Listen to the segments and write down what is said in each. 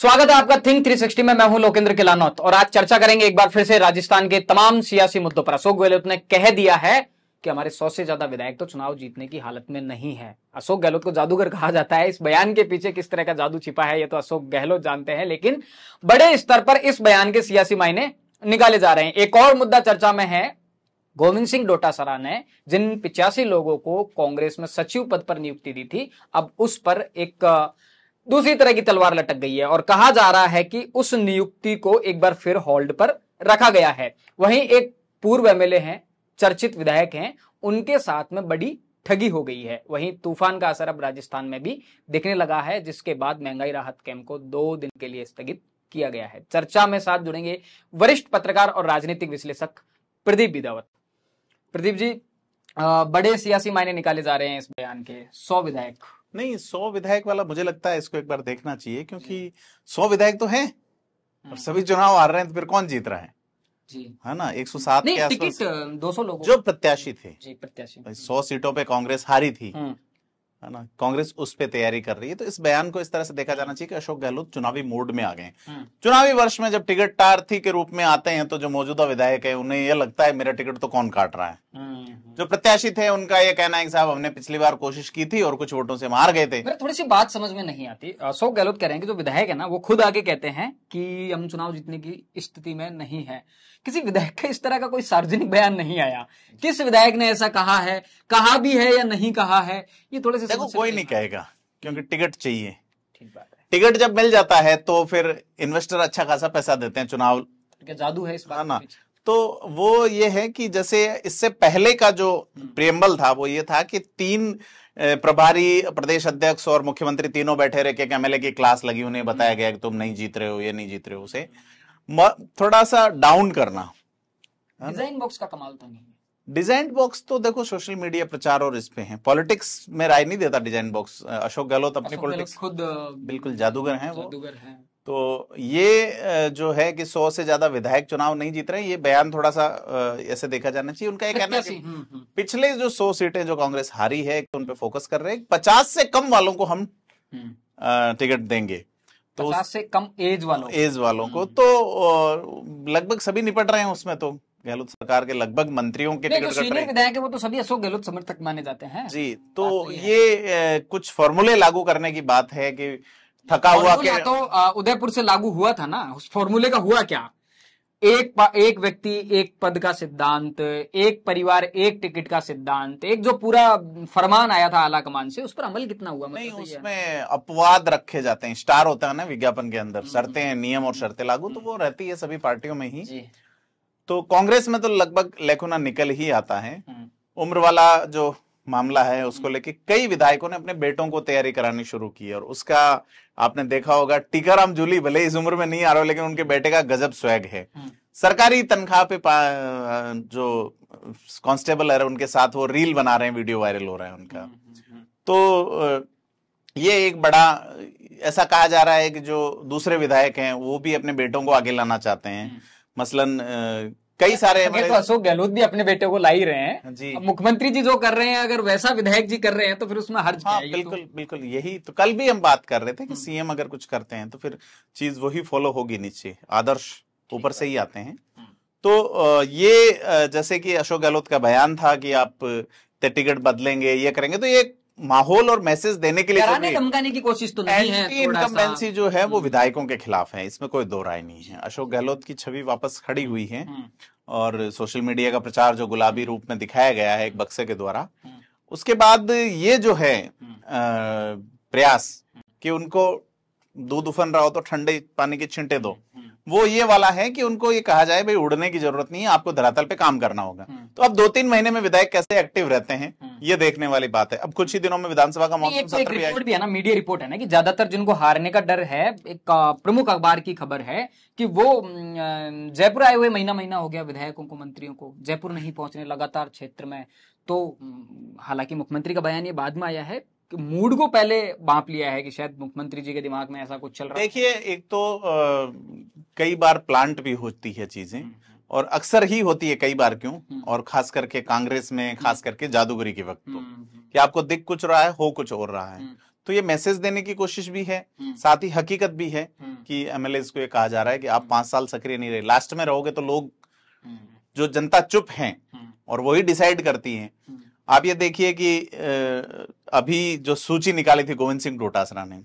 स्वागत है आपका थिंक 360 में। मैं हूं लोकेंद्र किलानौत और आज चर्चा करेंगे एक बार फिर से राजस्थान के तमाम सियासी मुद्दों पर। अशोक गहलोत ने कह दिया है कि हमारे 100 से ज्यादा विधायक तो चुनाव जीतने की हालत में नहीं है। अशोक गहलोत को जादूगर कहा जाता है। इस बयान के पीछे किस तरह का जादू छिपा है ये तो अशोक गहलोत जानते हैं, लेकिन बड़े स्तर पर इस बयान के सियासी मायने निकाले जा रहे हैं। एक और मुद्दा चर्चा में है। गोविंद सिंह डोटासरा ने जिन 85 लोगों को कांग्रेस में सचिव पद पर नियुक्ति दी थी, अब उस पर एक दूसरी तरह की तलवार लटक गई है और कहा जा रहा है कि उस नियुक्ति को एक बार फिर होल्ड पर रखा गया है। वहीं एक पूर्व एमएलए हैं, चर्चित विधायक हैं, उनके साथ में बड़ी ठगी हो गई है। वहीं तूफान का असर अब राजस्थान में भी दिखने लगा है, जिसके बाद महंगाई राहत कैंप को 2 दिन के लिए स्थगित किया गया है। चर्चा में साथ जुड़ेंगे वरिष्ठ पत्रकार और राजनीतिक विश्लेषक प्रदीप बिदावत। प्रदीप जी, बड़े सियासी मायने निकाले जा रहे हैं इस बयान के। 100 विधायक नहीं, 100 विधायक वाला मुझे लगता है इसको एक बार देखना चाहिए, क्योंकि 100 विधायक तो हैं और सभी चुनाव हार रहे हैं, तो फिर कौन जीत रहा है जी, है ना। 107 के आसपास 200 लोग जो प्रत्याशी थे जी, प्रत्याशी 100 सीटों पे कांग्रेस हारी थी, है ना। कांग्रेस उस पे तैयारी कर रही है, तो इस बयान को इस तरह से देखा जाना चाहिए कि अशोक गहलोत चुनावी मूड में आ गए। चुनावी वर्ष में जब टिकट प्रार्थी के रूप में आते हैं तो जो मौजूदा विधायक है उन्हें यह लगता है मेरा टिकट तो कौन काट रहा है। जो प्रत्याशी थे उनका यह कहना है कि साहब हमने पिछली बार कोशिश की थी और कुछ वोटों से मार गए थे। मेरे थोड़ी सी बात समझ में नहीं आती। अशोक गहलोत कह रहे हैं कि जो विधायक है ना, वो खुद आगे कहते हैं कि हम चुनाव जीतने की स्थिति में नहीं है। किसी विधायक का इस तरह का कोई सार्वजनिक बयान नहीं आया। किस विधायक ने ऐसा कहा है, कहा भी है या नहीं कहा है, ये थोड़े से देखो कोई नहीं कहेगा, क्योंकि टिकट चाहिए। ठीक बात है। टिकट जब मिल जाता है तो फिर इन्वेस्टर अच्छा खासा पैसा देते हैं। चुनाव जादू है इस बात ना, तो वो ये है कि जैसे इससे पहले का जो प्रियम्बल था वो ये था कि 3 प्रभारी, प्रदेश अध्यक्ष और मुख्यमंत्री तीनों बैठे रहे, कि एमएलए की क्लास लगी, उन्हें बताया गया कि तुम नहीं जीत रहे हो, ये नहीं जीत रहे हो, उसे थोड़ा सा डाउन करना। डिजाइन बॉक्स का कमाल तो नहीं है। डिजाइन बॉक्स तो देखो सोशल मीडिया प्रचार और इस पे है, पॉलिटिक्स में राय नहीं देता डिजाइन बॉक्स। अशोक गहलोत अपनी पॉलिटिक्स खुद बिल्कुल जादूगर हैं, वो जादूगर हैं। तो ये जो है कि 100 से ज्यादा विधायक चुनाव नहीं जीत रहे, ये बयान थोड़ा सा ऐसे देखा जाना चाहिए। उनका ये कहना है कि पिछले जो 100 सीटें जो कांग्रेस हारी है उन पे फोकस कर रहे हैं। 50 से कम वालों को हम टिकट देंगे, तो 50 से कम एज वालों को तो लगभग सभी निपट रहे हैं उसमें। तो गहलोत सरकार के लगभग मंत्रियों के टिकट कट रहे हैं। विधायक है वो तो सभी अशोक गहलोत समर्थक माने जाते हैं जी। तो ये कुछ फॉर्मूले लागू करने की बात है कि थका हुआ के तो उदयपुर से लागू हुआ था ना, उस फॉर्मूले का हुआ क्या? एक व्यक्ति एक पद का सिद्धांत, एक परिवार एक टिकट का सिद्धांत, एक जो पूरा फरमान आया था आला कमान से, उस पर अमल कितना हुआ? नहीं, उसमें अपवाद रखे जाते हैं, स्टार होता है ना विज्ञापन के अंदर, शर्तें हैं, नियम और शर्तें लागू, तो वो रहती है सभी पार्टियों में ही। तो कांग्रेस में तो लगभग लेखुना निकल ही आता है। उम्र वाला जो मामला है उसको लेके कई विधायकों ने अपने बेटों को तैयारी करानी शुरू की, और उसका आपने देखा होगा टीकाराम जूली भले इस उम्र में नहीं आ रहे, लेकिन उनके बेटे का गजब स्वैग है। सरकारी तनख्वाह पे जो कांस्टेबल है उनके साथ वो रील बना रहे हैं, वीडियो वायरल हो रहा है उनका। तो ये एक बड़ा ऐसा कहा जा रहा है कि जो दूसरे विधायक हैं वो भी अपने बेटों को आगे लाना चाहते हैं। मसलन कई सारे तो अशोक गहलोत भी अपने बेटे को ला ही रहे हैं जी। मुख्यमंत्री जी जो कर रहे हैं, अगर वैसा विधायक जी कर रहे हैं तो फिर उसमें हर्ज क्या है? बिल्कुल बिल्कुल, यही तो कल भी हम बात कर रहे थे कि सीएम अगर कुछ करते हैं तो फिर चीज वही फॉलो होगी, नीचे आदर्श ऊपर से ही आते हैं। तो ये जैसे कि अशोक गहलोत का बयान था कि आप टिकट बदलेंगे, ये करेंगे, तो ये माहौल और मैसेज देने के लिए धमकाने की कोशिश तो नहीं है। इनकम्बेंसी जो है वो विधायकों के खिलाफ है, इसमें कोई दो राय नहीं है। अशोक गहलोत की छवि वापस खड़ी हुई है और सोशल मीडिया का प्रचार जो गुलाबी रूप में दिखाया गया है एक बक्से के द्वारा, उसके बाद ये जो है प्रयास कि उनको दूध उफन रहा हो तो ठंडे पानी के छिंटे दो, वो ये वाला है कि उनको ये कहा जाए भाई उड़ने की जरूरत नहीं है, आपको धरातल पे काम करना होगा। तो अब 2-3 महीने में विधायक कैसे एक्टिव रहते हैं ये देखने वाली बात है। अब कुछ ही दिनों में विधानसभा का मौसम सत्र भी है ना, मीडिया रिपोर्ट है ना कि ज्यादातर जिनको हारने का डर है, एक प्रमुख अखबार की खबर है कि वो जयपुर आए हुए महीना हो गया विधायकों को, मंत्रियों को जयपुर नहीं पहुंचने लगातार क्षेत्र में। तो हालांकि मुख्यमंत्री का बयान ये बाद में आया है, मूड को पहले बांप लिया है कि शायद मुख्यमंत्री जी के दिमाग में ऐसा कुछ चल रहा है। देखिए, एक तो कई बार प्लांट भी होती है चीजें, और अक्सर ही होती है कई बार, क्यों, और खास करके कांग्रेस में, खास करके जादूगरी के वक्त, तो कि आपको दिख कुछ रहा है, हो कुछ और रहा है। तो ये मैसेज देने की कोशिश भी है, साथ ही हकीकत भी है कि एमएलए को ये कहा जा रहा है कि आप 5 साल सक्रिय नहीं रहे, लास्ट में रहोगे तो लोग, जो जनता चुप है और वही डिसाइड करती है। आप ये देखिए कि अभी जो सूची निकाली थी गोविंद सिंह डोटासरा ने,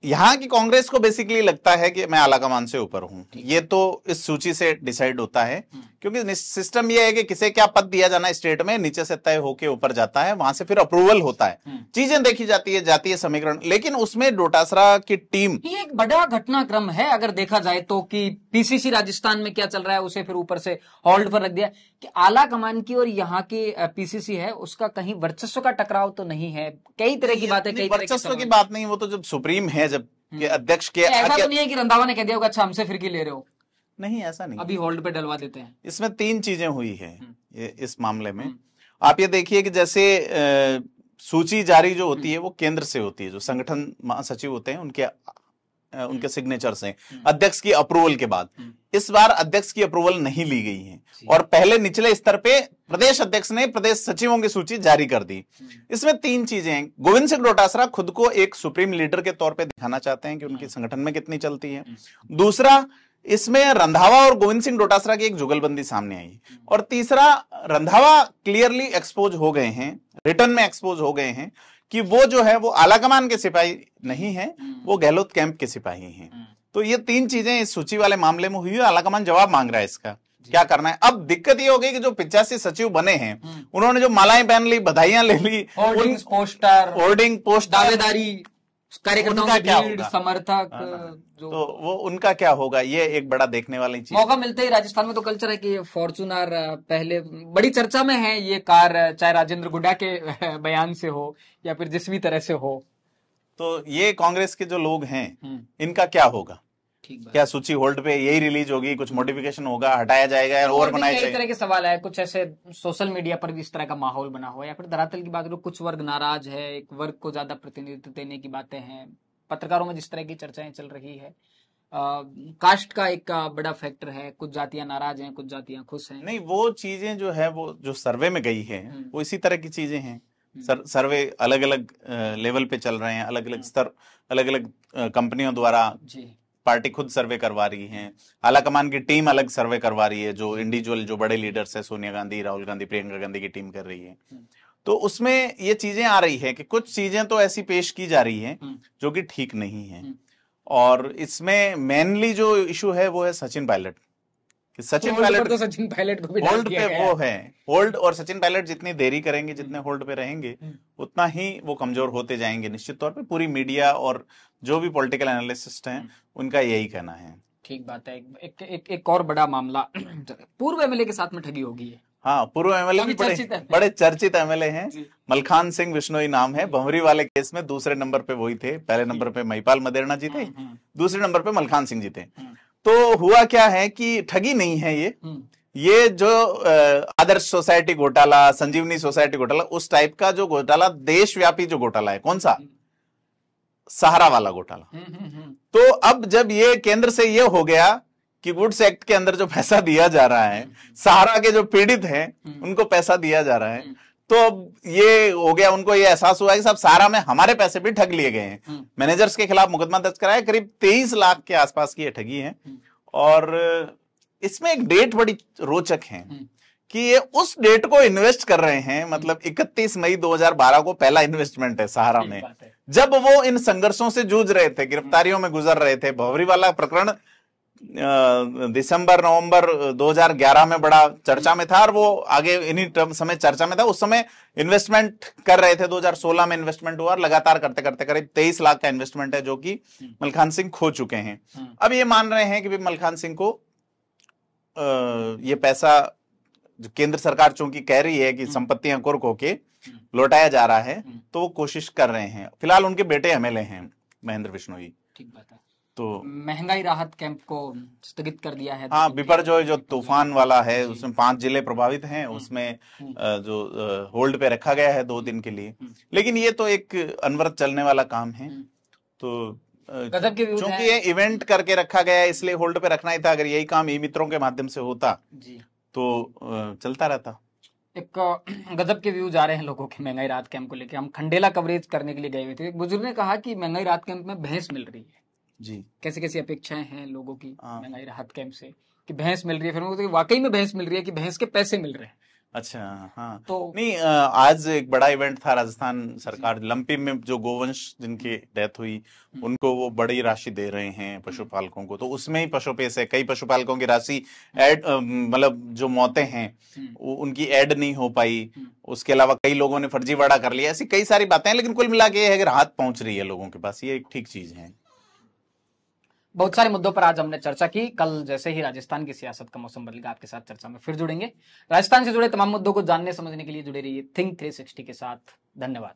यहाँ की कांग्रेस को बेसिकली लगता है कि मैं आलाकमान से ऊपर हूं, ये तो इस सूची से डिसाइड होता है, क्योंकि सिस्टम ये है कि किसे क्या पद दिया जाना स्टेट में नीचे से तय होके ऊपर जाता है, वहां से फिर अप्रूवल होता है, चीजें देखी जाती है, जातीय समीकरण। लेकिन उसमें डोटासरा की टीम, ये एक बड़ा घटनाक्रम है अगर देखा जाए तो, कि पीसीसी राजस्थान में क्या चल रहा है उसे फिर ऊपर से होल्ड पर रख दिया, कि आला कमान की और यहाँ की पीसीसी है उसका कहीं वर्चस्व का टकराव तो नहीं है, कई तरह की बातें, कई वर्चस्व की बात नहीं, वो तो जब सुप्रीम है, जब के अध्यक्ष के, ऐसा तो नहीं है कि रंधावा ने कह दिया होगा अच्छा हमसे फिर की ले रहे हो, नहीं ऐसा नहीं, अभी होल्ड पे डलवा देते हैं। इसमें 3 चीजें हुई है इस मामले में। आप ये देखिए कि जैसे सूची जारी जो होती है वो केंद्र से होती है, जो संगठन महासचिव होते हैं उनके सिग्नेचर से, अध्यक्ष की अप्रूवल के बाद। इस बार अध्यक्ष की अप्रूवल नहीं ली गई है और पहले निचले स्तर पे प्रदेश अध्यक्ष ने प्रदेश सचिवों की सूची जारी कर दी। इसमें 3 चीजें हैं। गोविंद सिंह डोटासरा खुद को एक सुप्रीम लीडर के तौर पे दिखाना चाहते हैं कि उनकी संगठन में कितनी चलती है। दूसरा, इसमें रंधावा और गोविंद सिंह डोटासरा की एक जुगलबंदी सामने आई। और तीसरा, रंधावा क्लियरली एक्सपोज हो गए हैं, रिटर्न में एक्सपोज हो गए हैं कि वो जो है वो आलाकमान के सिपाही नहीं है, वो गहलोत कैंप के सिपाही हैं। तो ये 3 चीजें इस सूची वाले मामले में हुई है। आलाकमान जवाब मांग रहा है इसका, क्या करना है। अब दिक्कत ये हो गई कि जो 85 सचिव बने हैं, उन्होंने जो मालाएं पहन ली, बधाइयां ले ली, होर्डिंग पोस्ट, दावेदारी, कार्यकर्ताओं की भीड़, समर्थक, जो तो वो उनका क्या होगा, ये एक बड़ा देखने वाली चीज। मौका मिलते ही राजस्थान में तो कल्चर है कि फॉर्चूनर पहले बड़ी चर्चा में है, ये कार चाहे राजेंद्र गुड्डा के बयान से हो या फिर जिस भी तरह से हो। तो ये कांग्रेस के जो लोग हैं इनका क्या होगा, क्या सूची होल्ड पे यही रिलीज होगी, कुछ मॉडिफिकेशन होगा, हटाया जाएगा और बनाया जाएगा, इस तरह के सवाल है। कुछ ऐसे सोशल मीडिया पर भी इस तरह का माहौल बना हुआ है, या फिर धरातल की बात करो कुछ वर्ग नाराज है, एक वर्ग को ज्यादा प्रतिनिधित्व देने की बातें हैं, पत्रकारों में जिस तरह की चर्चाएं चल रही है। कास्ट का एक बड़ा फैक्टर है, कुछ जातियां नाराज हैं, कुछ जातियां खुश हैं। नहीं, वो चीजें जो है वो जो सर्वे में गई है वो इसी तरह की चीजें हैं। सर्वे अलग अलग लेवल पे चल रहे हैं, अलग अलग स्तर, अलग अलग कंपनियों द्वारा पार्टी खुद सर्वे करवा रही है, आलाकमान की टीम अलग सर्वे करवा रही है, जो इंडिविजुअल जो बड़े लीडर्स है, सोनिया गांधी, राहुल गांधी, प्रियंका गांधी की टीम कर रही है। तो उसमें ये चीजें आ रही है कि कुछ चीजें तो ऐसी पेश की जा रही है जो कि ठीक नहीं है। और इसमें मेनली जो इशू है वो है सचिन पायलट, कि सचिन पायलट तो सचिन पायलट को भी होल्ड पे वो है, होल्ड, और सचिन पायलट जितनी देरी करेंगे, जितने होल्ड पे रहेंगे, उतना ही वो कमजोर होते जाएंगे निश्चित तौर पे। पूरी मीडिया और जो भी पॉलिटिकल एनालिस्ट हैं उनका यही कहना है। ठीक बात है। एक और बड़ा मामला, पूर्व एमएलए के साथ में ठगी होगी है। हाँ, पूर्व एमएलए भी बड़े चर्चित एमएलए हैं। मलखान सिंह बिश्नोई नाम है। भंवरी वाले केस में दूसरे नंबर पे वही थे, पहले नंबर पे महिपाल मदेरणा जी थे, दूसरे नंबर पे मलखान सिंह जी थे। तो हुआ क्या है कि ठगी नहीं है ये जो आदर्श सोसाइटी घोटाला, संजीवनी सोसाइटी घोटाला, उस टाइप का जो घोटाला, देशव्यापी जो घोटाला है, कौन सा, सहारा वाला घोटाला। तो अब जब ये केंद्र से ये हो गया कि गुड्स एक्ट के अंदर जो पैसा दिया जा रहा है, सहारा के जो पीड़ित हैं उनको पैसा दिया जा रहा है, तो अब ये हो गया, उनको ये एहसास हुआ कि साहब सहारा में हमारे पैसे भी ठग लिए गए हैं। मैनेजर्स के खिलाफ मुकदमा दर्ज कराया, करीब 23 लाख के आसपास की ये ठगी है। और इसमें एक डेट बड़ी रोचक है कि ये उस डेट को इन्वेस्ट कर रहे हैं, मतलब 31 मई 2012 को पहला इन्वेस्टमेंट है सहारा में, जब वो इन संघर्षों से जूझ रहे थे, गिरफ्तारियों में गुजर रहे थे। भंवरी वाला प्रकरण दिसंबर नवंबर 2011 में बड़ा चर्चा में था और वो आगे इन्हीं समय चर्चा में था। उस समय इन्वेस्टमेंट कर रहे थे, 2016 में इन्वेस्टमेंट हुआ और लगातार करते करते करीब 23 लाख का इन्वेस्टमेंट है जो कि मलखान सिंह खो चुके हैं। अब ये मान रहे हैं कि मलखान सिंह को ये पैसा जो केंद्र सरकार चूंकि कह रही है कि संपत्तियां कुर्क होके लौटाया जा रहा है, तो वो कोशिश कर रहे हैं। फिलहाल उनके बेटे एमएलए हैं महेंद्र बिश्नोई। ठीक बात है। तो महंगाई राहत कैंप को स्थगित कर दिया है। हाँ, बिपरजॉय जो तूफान वाला है उसमें 5 जिले प्रभावित हैं, उसमें जो होल्ड पे रखा गया है 2 दिन के लिए। लेकिन ये तो एक अनवरत चलने वाला काम है, तो चूंकि ये इवेंट करके रखा गया है इसलिए होल्ड पे रखना ही था। अगर यही काम ई मित्रों के माध्यम से होता तो चलता रहता। एक गजब के व्यूज आ रहे हैं लोगों के महंगाई राहत कैंप को लेकर। हम खंडेला कवरेज करने के लिए गए हुए थे, एक बुजुर्ग ने कहा कि महंगाई राहत कैंप में भैंस मिल रही है जी। कैसी कैसी अपेक्षाएं हैं लोगों की महंगाई राहत कैंप से कि भैंस मिल रही है, फिर उनको वाकई में भैंस मिल रही है कि भैंस के पैसे मिल रहे हैं। अच्छा, हाँ। तो नहीं, आज एक बड़ा इवेंट था, राजस्थान सरकार लंपी में जो गोवंश जिनकी डेथ हुई उनको वो बड़ी राशि दे रहे हैं पशुपालकों को, तो उसमें ही पशुपेश है। कई पशुपालकों की राशि ऐड, मतलब जो मौतें हैं उनकी ऐड नहीं हो पाई। उसके अलावा कई लोगों ने फर्जीवाड़ा कर लिया, ऐसी कई सारी बातें हैं, लेकिन कुल मिला के ये है कि राहत पहुंच रही है लोगों के पास, ये एक ठीक चीज है। बहुत सारे मुद्दों पर आज हमने चर्चा की। कल जैसे ही राजस्थान की सियासत का मौसम बदलेगा आपके साथ चर्चा में फिर जुड़ेंगे। राजस्थान से जुड़े तमाम मुद्दों को जानने समझने के लिए जुड़े रहिए थिंक 360 के साथ। धन्यवाद।